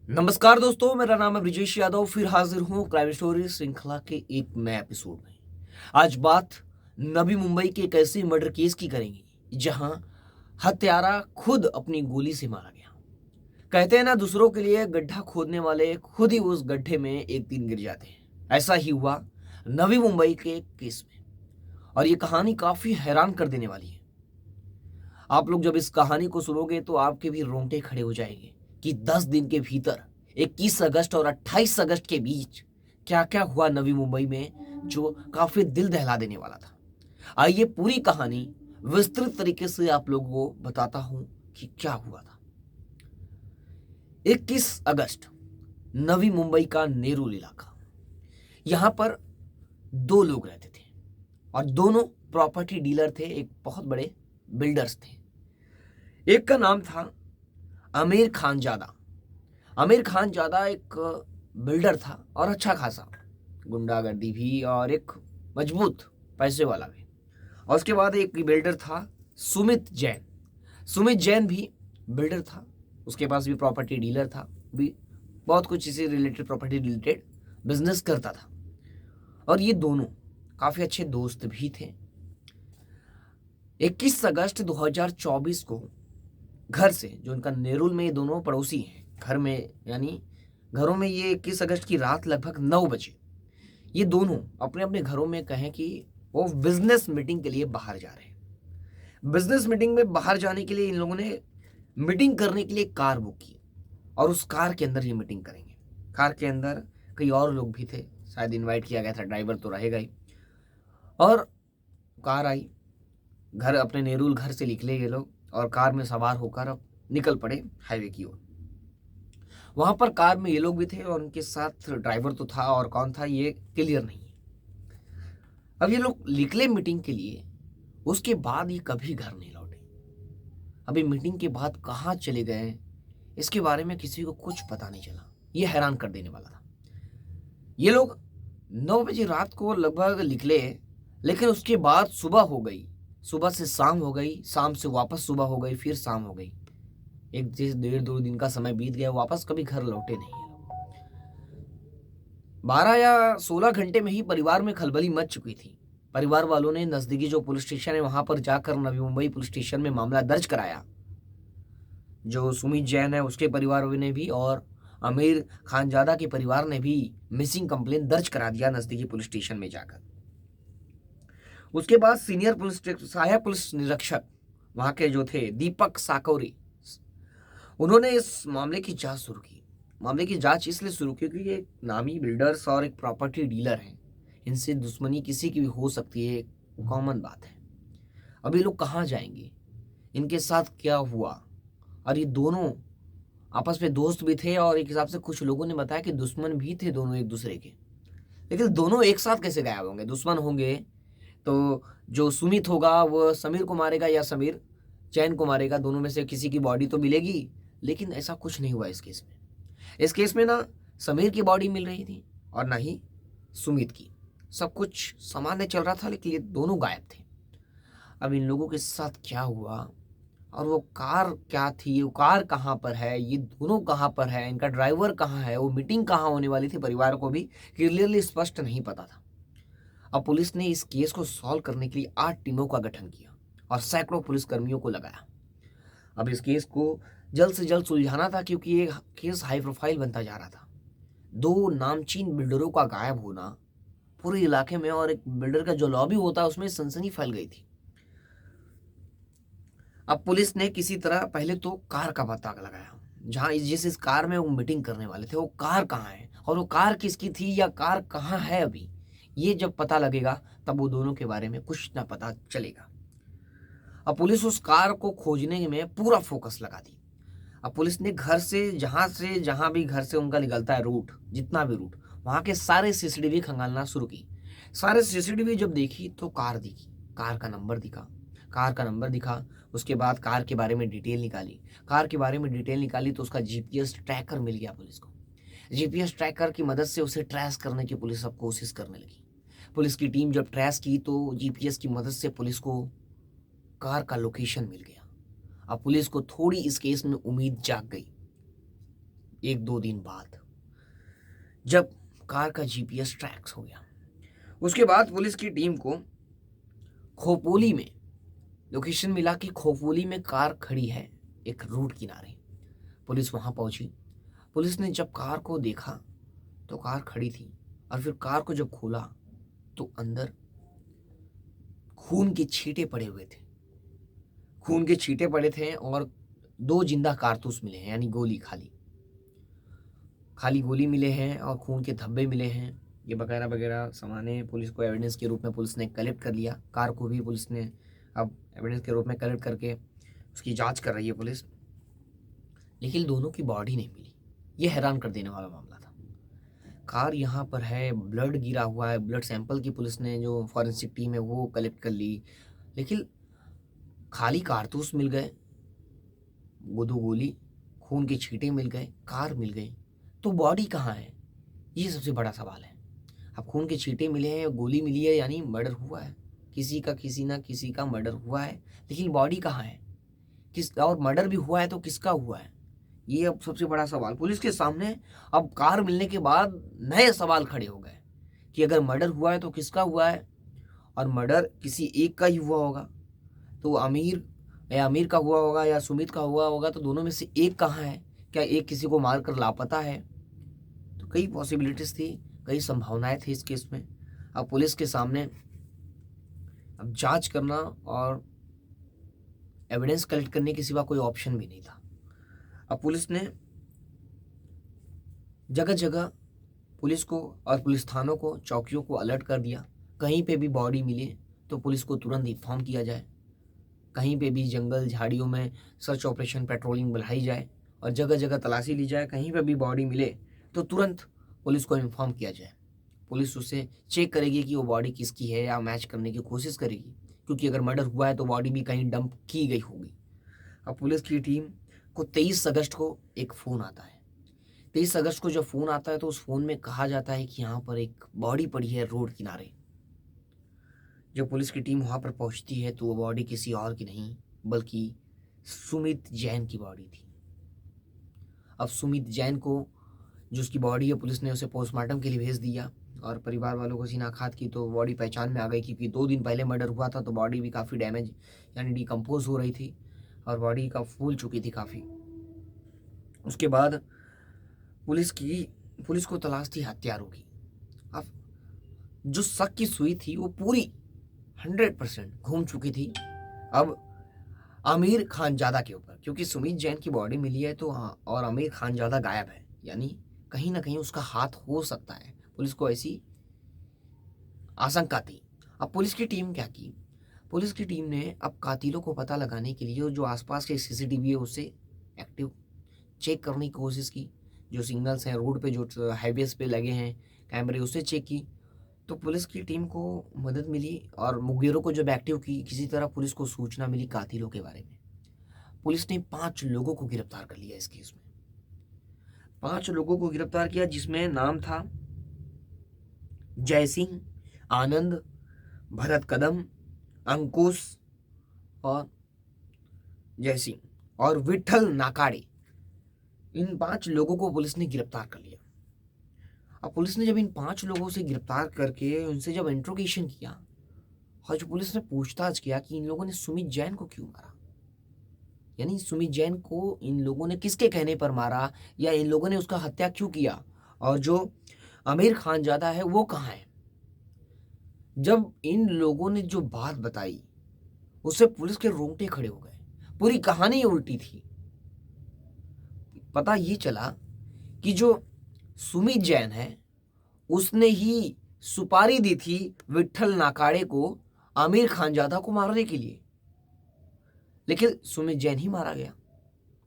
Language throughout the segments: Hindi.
नमस्कार दोस्तों, मेरा नाम है ब्रिजेश यादव। फिर हाजिर हूँ क्राइम स्टोरी श्रृंखला के एक नए एपिसोड में। आज बात नवी मुंबई के एक ऐसे मर्डर केस की करेंगे जहां हत्यारा खुद अपनी गोली से मारा गया। कहते हैं ना, दूसरों के लिए गड्ढा खोदने वाले खुद ही उस गड्ढे में एक दिन गिर जाते हैं। ऐसा ही हुआ नवी मुंबई के केस में, और ये कहानी काफी हैरान कर देने वाली है। आप लोग जब इस कहानी को सुनोगे तो आपके भी रोंगटे खड़े हो जाएंगे कि 10 दिन के भीतर 21 अगस्त और 28 अगस्त के बीच क्या क्या हुआ नवी मुंबई में, जो काफी दिल दहला देने वाला था। आइए पूरी कहानी विस्तृत तरीके से आप लोगों को बताता हूं कि क्या हुआ था। 21 अगस्त, नवी मुंबई का नेरुल इलाका। यहां पर दो लोग रहते थे और दोनों प्रॉपर्टी डीलर थे, एक बहुत बड़े बिल्डर्स थे। एक का नाम था आमिर खानजादा। आमिर खानजादा एक बिल्डर था और अच्छा खासा, गुंडागर्दी भी और एक मजबूत पैसे वाला भी। और उसके बाद एक बिल्डर था सुमित जैन। सुमित जैन भी बिल्डर था, उसके पास भी प्रॉपर्टी डीलर था, भी बहुत कुछ इसी रिलेटेड, प्रॉपर्टी रिलेटेड बिजनेस करता था। और ये दोनों काफी अच्छे दोस्त भी थे। 21 अगस्त 2024 को घर से, जो उनका नेरुल में, ये दोनों पड़ोसी हैं, घर में यानी घरों में, ये 21 अगस्त की रात लगभग 9 बजे ये दोनों अपने अपने घरों में कहें कि वो बिजनेस मीटिंग के लिए बाहर जा रहे हैं। बिजनेस मीटिंग में बाहर जाने के लिए इन लोगों ने मीटिंग करने के लिए कार बुक की और उस कार के अंदर ये मीटिंग करेंगे। कार के अंदर कई और लोग भी थे, शायद इनवाइट किया गया था, ड्राइवर तो रहेगा ही। और कार आई, घर अपने नेरुल घर से निकले ये लोग और कार में सवार होकर अब निकल पड़े हाईवे की ओर। वहां पर कार में ये लोग भी थे और उनके साथ ड्राइवर तो था, और कौन था ये क्लियर नहीं है। अब ये लोग निकले मीटिंग के लिए, उसके बाद ये कभी घर नहीं लौटे। अभी मीटिंग के बाद कहाँ चले गए, इसके बारे में किसी को कुछ पता नहीं चला। ये हैरान कर देने वाला था। ये लोग 9 बजे रात को लगभग निकले, लेकिन उसके बाद सुबह हो गई, सुबह से शाम हो गई, शाम से वापस सुबह हो गई, फिर शाम हो गई। एक जैसे 1.5-2 दिन का समय बीत गया, वापस कभी घर लौटे नहीं। 12 या 16 घंटे में ही परिवार में खलबली मच चुकी थी। परिवार वालों ने नजदीकी जो पुलिस स्टेशन है वहां पर जाकर नवी मुंबई पुलिस स्टेशन में मामला दर्ज कराया। जो सुमित जैन है उसके परिवार ने भी, और आमिर खानजादा के परिवार ने भी मिसिंग कंप्लेंट दर्ज करा दिया नजदीकी पुलिस स्टेशन में जाकर। उसके बाद सीनियर सहायक पुलिस निरीक्षक वहां के जो थे, दीपक साकोरी, उन्होंने इस मामले की जांच शुरू की। मामले की जांच इसलिए शुरू की क्योंकि ये नामी बिल्डर्स और एक प्रॉपर्टी डीलर हैं, इनसे दुश्मनी किसी की भी हो सकती है, कॉमन बात है। अब ये लोग कहाँ जाएंगे, इनके साथ क्या हुआ। और ये दोनों आपस में दोस्त भी थे, और एक हिसाब से कुछ लोगों ने बताया कि दुश्मन भी थे दोनों एक दूसरे के। लेकिन दोनों एक साथ कैसे गायब होंगे, दुश्मन होंगे तो जो सुमित होगा वो समीर को मारेगा या समीर चैन को मारेगा, दोनों में से किसी की बॉडी तो मिलेगी। लेकिन ऐसा कुछ नहीं हुआ इस केस में। इस केस में ना समीर की बॉडी मिल रही थी और ना ही सुमित की। सब कुछ सामान्य चल रहा था, लेकिन ये दोनों गायब थे। अब इन लोगों के साथ क्या हुआ और वो कार क्या थी, वो कार कहाँ पर है, ये दोनों कहाँ पर है, इनका ड्राइवर कहाँ है, वो मीटिंग कहाँ होने वाली थी, परिवार को भी क्लियरली स्पष्ट नहीं पता था। अब पुलिस ने इस केस को सॉल्व करने के लिए 8 टीमों का गठन किया और सैकड़ों पुलिसकर्मियों को लगाया। अब इस केस को जल्द से जल्द सुलझाना था, क्योंकि ये केस हाई प्रोफाइल बनता जा रहा था। दो नामचीन बिल्डरों का गायब होना पूरे इलाके में, और एक बिल्डर का जो लॉबी होता है उसमें सनसनी फैल गई थी। अब पुलिस ने किसी तरह पहले तो कार का पता लगाया, जहां जिस कार में वो मीटिंग करने वाले थे वो कार कहाँ है, और वो कार किसकी थी या कार कहाँ है। अभी ये जब पता लगेगा तब वो दोनों के बारे में कुछ ना पता चलेगा। अब पुलिस उस कार को खोजने में पूरा फोकस लगा दी। अब पुलिस ने घर से जहां भी घर से उनका निकलता है रूट, जितना भी रूट, वहां के सारे सीसीटीवी खंगालना शुरू की। सारे सीसीटीवी जब देखी तो कार दिखी, कार का नंबर दिखा, कार का नंबर दिखा। उसके बाद कार के बारे में डिटेल निकाली, कार के बारे में डिटेल निकाली तो उसका जीपीएस ट्रैकर मिल गया पुलिस को। जीपीएस ट्रैकर की मदद से उसे ट्रेस करने की पुलिस अब कोशिश करने लगी। पुलिस की टीम जब ट्रेस की तो जीपीएस की मदद से पुलिस को कार का लोकेशन मिल गया। अब पुलिस को थोड़ी इस केस में उम्मीद जाग गई। एक दो दिन बाद, जब कार का जीपीएस ट्रैक्स हो गया। उसके बाद पुलिस की टीम को खोपोली में लोकेशन मिला कि खोपोली में कार खड़ी है एक रोड किनारे। पुलिस वहां पहुंची। पुलिस ने जब कार को देखा तो कार खड़ी थी, और फिर कार को जब खोला तो अंदर खून के छींटे पड़े हुए थे। खून के छींटे पड़े थे और 2 जिंदा कारतूस मिले हैं, यानी गोली खाली खाली गोली मिले हैं और खून के धब्बे मिले हैं। ये वगैरह वगैरह सामाने पुलिस को एविडेंस के रूप में पुलिस ने कलेक्ट कर लिया। कार को भी पुलिस ने अब एविडेंस के रूप में कलेक्ट करके उसकी जांच कर रही है पुलिस। लेकिन दोनों की बॉडी नहीं मिली। ये हैरान कर देने वाला मामला था। कार यहाँ पर है, ब्लड गिरा हुआ है, ब्लड सैंपल की पुलिस ने जो फॉरेंसिक टीम है वो कलेक्ट कर ली, लेकिन खाली कारतूस मिल गए, 2 गोली, खून के छींटे मिल गए, कार मिल गई, तो बॉडी कहाँ है? ये सबसे बड़ा सवाल है। अब खून के छींटे मिले हैं, गोली मिली है, यानी मर्डर हुआ है, किसी का किसी ना किसी का मर्डर हुआ है, लेकिन बॉडी कहाँ है? और मर्डर भी हुआ है तो किसका हुआ है? ये अब सबसे बड़ा सवाल पुलिस के सामने। अब कार मिलने के बाद नए सवाल खड़े हो गए कि अगर मर्डर हुआ है तो किसका हुआ है, और मर्डर किसी एक का ही हुआ होगा तो अमीर का हुआ होगा या सुमित का हुआ होगा, तो दोनों में से एक कहाँ है? क्या एक किसी को मारकर लापता है? तो कई पॉसिबिलिटीज थी, कई संभावनाएं थी इस केस में। अब पुलिस के सामने अब जांच करना और एविडेंस कलेक्ट करने के सिवा कोई ऑप्शन भी नहीं था। अब पुलिस ने जगह जगह पुलिस को और पुलिस थानों को, चौकियों को अलर्ट कर दिया। कहीं पे भी बॉडी मिले तो पुलिस को तुरंत इन्फॉर्म किया जाए। कहीं पे भी जंगल झाड़ियों में सर्च ऑपरेशन, पेट्रोलिंग बढ़ाई जाए और जगह जगह तलाशी ली जाए। कहीं पे भी बॉडी मिले तो तुरंत पुलिस को इन्फॉर्म किया जाए। पुलिस उससे चेक करेगी कि वो बॉडी किसकी है या मैच करने की कोशिश करेगी, क्योंकि अगर मर्डर हुआ है तो बॉडी भी कहीं डंप की गई होगी। अब पुलिस की टीम को 23 अगस्त को एक फ़ोन आता है। 23 अगस्त को जब फ़ोन आता है तो उस फ़ोन में कहा जाता है कि यहाँ पर एक बॉडी पड़ी है रोड किनारे। जब पुलिस की टीम वहाँ पर पहुँचती है तो वो बॉडी किसी और की नहीं बल्कि सुमित जैन की बॉडी थी। अब सुमित जैन को, जो उसकी बॉडी है, पुलिस ने उसे पोस्टमार्टम के लिए भेज दिया और परिवार वालों को सीनाखात की तो बॉडी पहचान में आ गई, क्योंकि 2 दिन पहले मर्डर हुआ था तो बॉडी भी काफ़ी डैमेज यानी डिकम्पोज हो रही थी और बॉडी का फूल चुकी थी काफ़ी। उसके बाद पुलिस को तलाश थी हत्यारों की। अब जो शक की सुई थी वो पूरी 100% घूम चुकी थी अब आमिर खानजादा के ऊपर, क्योंकि सुमित जैन की बॉडी मिली है तो हाँ, और आमिर खानजादा गायब है, यानी कहीं ना कहीं उसका हाथ हो सकता है। पुलिस को ऐसी आशंका थी। अब पुलिस की टीम क्या की? पुलिस की टीम ने अब कातिलों को पता लगाने के लिए जो आसपास के सीसीटीवी है उसे एक्टिव चेक करने की कोशिश की। जो सिग्नल्स हैं रोड पे, जो हाईवेज पे लगे हैं कैमरे, उसे चेक की। तो पुलिस की टीम को मदद मिली और मुखबिरों को जब एक्टिव की, किसी तरह पुलिस को सूचना मिली कातिलों के बारे में। पुलिस ने 5 लोगों को गिरफ्तार कर लिया इस केस में। 5 लोगों को गिरफ्तार किया, जिसमें नाम था जय सिंह, आनंद, भरत कदम, अंकुश और जय सिंह और विठल नाकाड़े। इन 5 लोगों को पुलिस ने गिरफ्तार कर लिया। अब पुलिस ने जब इन 5 लोगों से गिरफ्तार करके उनसे जब इंट्रोगेशन किया और जो पुलिस ने पूछताछ किया कि इन लोगों ने सुमित जैन को क्यों मारा, यानी सुमित जैन को इन लोगों ने किसके कहने पर मारा या इन लोगों ने उसका हत्या क्यों किया, और जो आमिर खानजादा है वो कहाँ है। जब इन लोगों ने जो बात बताई उससे पुलिस के रोंगटे खड़े हो गए। पूरी कहानी उल्टी थी। पता ये चला कि जो सुमित जैन है उसने ही सुपारी दी थी विठल नाकाड़े को आमिर खानजादा को मारने के लिए, लेकिन सुमित जैन ही मारा गया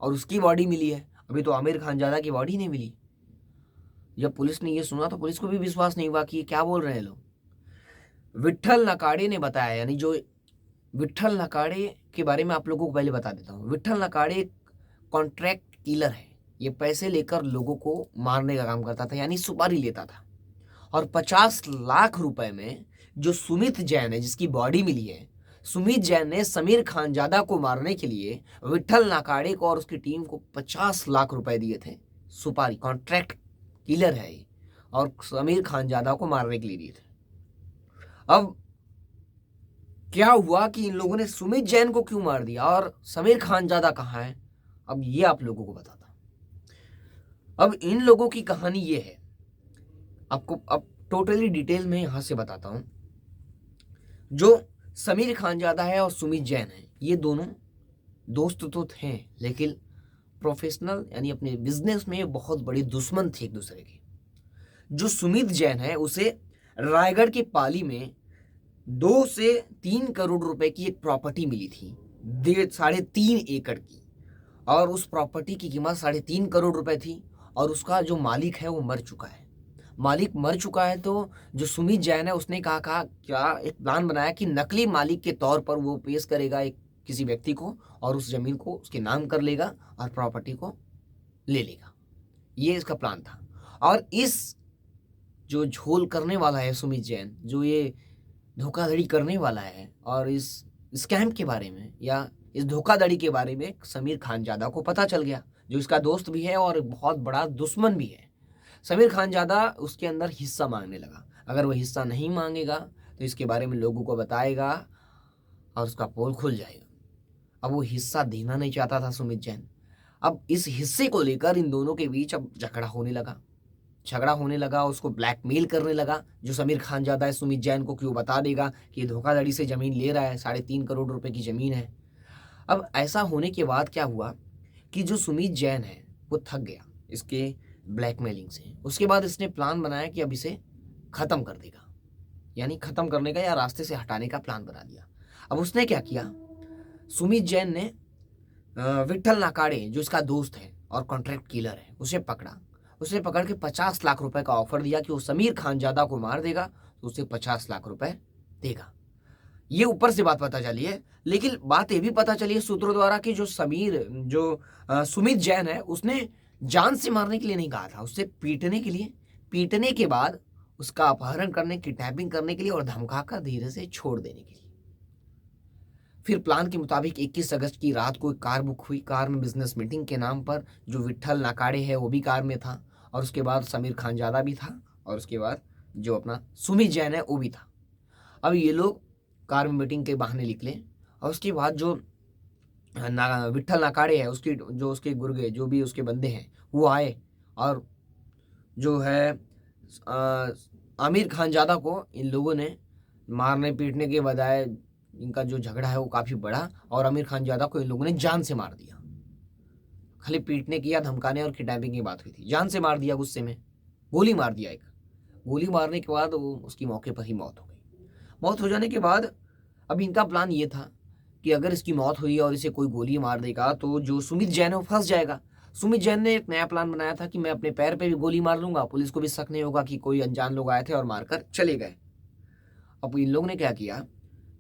और उसकी बॉडी मिली है। अभी तो आमिर खानजादा की बॉडी नहीं मिली। जब पुलिस ने ये सुना तो पुलिस को भी विश्वास नहीं हुआ कि ये क्या बोल रहे हैं लोग। विठल नाकाड़े ने बताया, यानी जो विठल नाकाड़े के बारे में आप लोगों को पहले बता देता हूँ। विठल नाकाड़े कॉन्ट्रैक्ट किलर है। ये पैसे लेकर लोगों को मारने का काम करता था, यानी सुपारी लेता था। और 50 लाख रुपए में जो सुमित जैन है जिसकी बॉडी मिली है, सुमित जैन ने समीर खानजादा को मारने के लिए विठल नाकाड़े को और उसकी टीम को 50 लाख रुपए दिए थे सुपारी, कॉन्ट्रैक्ट किलर है ये, और समीर खानजादा को मारने के लिए दिए थे। अब क्या हुआ कि इन लोगों ने सुमित जैन को क्यों मार दिया और समीर खानजादा कहाँ है, अब ये आप लोगों को बताता हूं। अब इन लोगों की कहानी ये है, आपको अब टोटली डिटेल में यहां से बताता हूं। जो समीर खानजादा है और सुमित जैन है, ये दोनों दोस्त तो थे, लेकिन प्रोफेशनल यानी अपने बिजनेस में बहुत बड़े दुश्मन थे एक दूसरे के। जो सुमित जैन है उसे रायगढ़ के पाली में 2 से 3 करोड़ रुपए की एक प्रॉपर्टी मिली थी, 3.5 एकड़ की, और उस प्रॉपर्टी की कीमत 3.5 करोड़ रुपए थी, और उसका जो मालिक है वो मर चुका है। मालिक मर चुका है तो जो सुमित जैन है उसने कहा क्या एक प्लान बनाया कि नकली मालिक के तौर पर वो पेश करेगा एक किसी व्यक्ति को, और उस जमीन को उसके नाम कर लेगा और प्रॉपर्टी को ले लेगा। ये इसका प्लान था। और इस जो झोल करने वाला है सुमित जैन, जो ये धोखाधड़ी करने वाला है, और इस स्कैम के बारे में या इस धोखाधड़ी के बारे में समीर खानजादा को पता चल गया, जो इसका दोस्त भी है और बहुत बड़ा दुश्मन भी है। समीर खानजादा उसके अंदर हिस्सा मांगने लगा। अगर वो हिस्सा नहीं मांगेगा तो इसके बारे में लोगों को बताएगा और उसका पोल खुल जाएगा। अब वो हिस्सा देना नहीं चाहता था सुमित जैन। अब इस हिस्से को लेकर इन दोनों के बीच अब झगड़ा होने लगा, उसको ब्लैकमेल करने लगा। जो समीर खानजादा है सुमित जैन को क्यों बता देगा कि धोखाधड़ी से जमीन ले रहा है, 3.5 करोड़ रुपए की जमीन है। अब ऐसा होने के बाद क्या हुआ कि जो सुमित जैन है वो थक गया इसके ब्लैकमेलिंग से। उसके बाद इसने प्लान बनाया कि अब इसे खत्म कर देगा, यानी खत्म करने का या रास्ते से हटाने का प्लान बना दिया। अब उसने क्या किया, सुमित जैन ने विट्ठल नाकाड़े जो इसका दोस्त है और कॉन्ट्रैक्ट किलर है उसे पकड़ा। उसे पकड़ के 50 लाख रुपए का ऑफर दिया कि वो समीर खानजादा को मार देगा तो उसे 50 लाख रुपए देगा। ये ऊपर से बात पता चली है, लेकिन बात ये भी पता चली है सूत्रों द्वारा कि जो सुमित जैन है उसने जान से मारने के लिए नहीं कहा था, उससे पीटने के लिए, पीटने के बाद उसका अपहरण करने, किडनैपिंग करने के लिए और धमकाकर धीरे से छोड़ देने के लिए। फिर प्लान के मुताबिक 21 अगस्त की रात को एक कार बुक हुई। कार में बिजनेस मीटिंग के नाम पर जो विट्ठल नाकाड़े है वो भी कार में था, और उसके बाद समीर खानजादा भी था, और उसके बाद जो अपना सुमित जैन है वो भी था। अब ये लोग कार में मीटिंग के बहाने निकले, और उसके बाद जो विट्ठल नाकाड़े है उसकी जो उसके गुर्गे जो भी उसके बंदे हैं वो आए, और जो है आमिर खानजादा को इन लोगों ने मारने पीटने के बजाय, इनका जो झगड़ा है वो काफ़ी बड़ा, और आमिर खानजादा को इन लोगों ने जान से मार दिया। खाली पीटने की या धमकाने और किडनैपिंग की बात हुई थी, जान से मार दिया। गुस्से में गोली मार दिया। एक गोली मारने के बाद वो उसकी मौके पर ही मौत हो गई। मौत हो जाने के बाद अब इनका प्लान ये था कि अगर इसकी मौत हुई और इसे कोई गोली मार देगा तो जो सुमित जैन है वो फंस जाएगा। सुमित जैन ने एक नया प्लान बनाया था कि मैं अपने पैर पे भी गोली मार लूंगा, पुलिस को भी शक नहीं होगा कि कोई अनजान लोग आए थे और मारकर चले गए। अब इन लोगों ने क्या किया,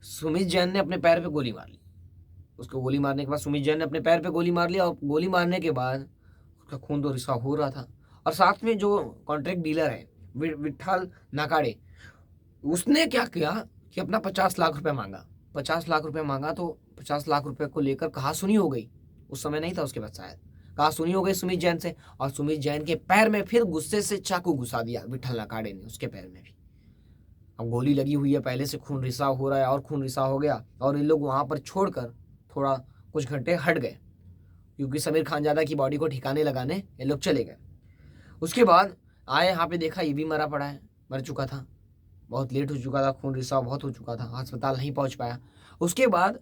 सुमित जैन ने अपने पैर पे गोली मार ली। उसको गोली मारने के बाद सुमित जैन ने अपने पैर पे गोली मार लिया, और गोली मारने के बाद उसका खून तो रिसाव हो रहा था। और साथ में जो कॉन्ट्रैक्ट डीलर है विट्ठल नाकाड़े, उसने क्या किया कि अपना 50 लाख रुपए मांगा। 50 लाख रुपए मांगा तो 50 लाख रुपए को लेकर कहा सुनी हो गई, उस समय नहीं था उसके पास शायद, कहा सुनी हो गई सुमित जैन से, और सुमित जैन के पैर में फिर गुस्से से चाकू घुसा दिया विट्ठल नाकाड़े ने उसके पैर में भी। अब गोली लगी हुई है, पहले से खून रिसाव हो रहा है और खून रिसाव हो गया, और इन लोग वहां पर छोड़कर थोड़ा कुछ घंटे हट गए, क्योंकि समीर खानजादा की बॉडी को ठिकाने लगाने ये लोग चले गए। उसके बाद आए यहाँ पे, देखा ये भी मरा पड़ा है, मर चुका था, बहुत लेट हो चुका था, खून रिसाव बहुत हो चुका था, अस्पताल नहीं पहुंच पाया। उसके बाद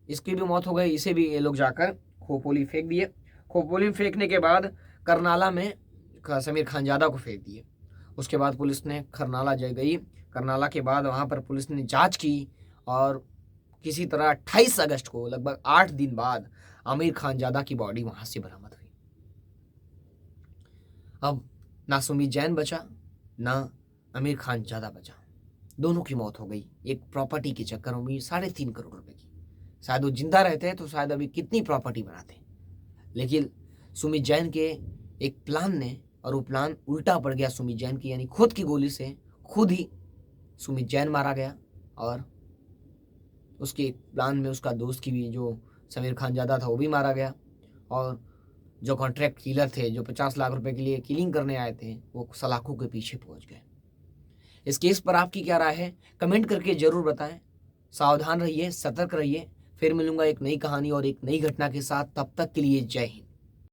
इसकी भी मौत हो गई, इसे भी ये लोग जाकर खोपोली फेंक दिए। खोपोली में फेंकने के बाद करनाला में समीर खानजादा को फेंक दिए। उसके बाद पुलिस ने खरनाला गई। करनाला के बाद वहाँ पर पुलिस ने जांच की, और किसी तरह 28 अगस्त को लगभग 8 दिन बाद आमिर खानजादा की बॉडी वहां से बरामद हुई। अब ना सुमित जैन बचा, ना आमिर खानजादा बचा, दोनों की मौत हो गई एक प्रॉपर्टी के चक्कर में 3.5 करोड़ रुपए की। शायद वो जिंदा रहते हैं तो शायद अभी कितनी प्रॉपर्टी बनाते, लेकिन सुमित जैन के एक प्लान ने, और वो प्लान उल्टा पड़ गया सुमित जैन की, यानी खुद की गोली से खुद ही सुमित जैन मारा गया, और उसके प्लान में उसका दोस्त की भी, जो समीर खानजादा था, वो भी मारा गया। और जो कॉन्ट्रैक्ट किलर थे, जो 50 लाख रुपए के लिए किलिंग करने आए थे, वो सलाखों के पीछे पहुंच गए। इस केस पर आपकी क्या राय है, कमेंट करके जरूर बताएं। सावधान रहिए, सतर्क रहिए। फिर मिलूंगा एक नई कहानी और एक नई घटना के साथ। तब तक के लिए जय हिंद।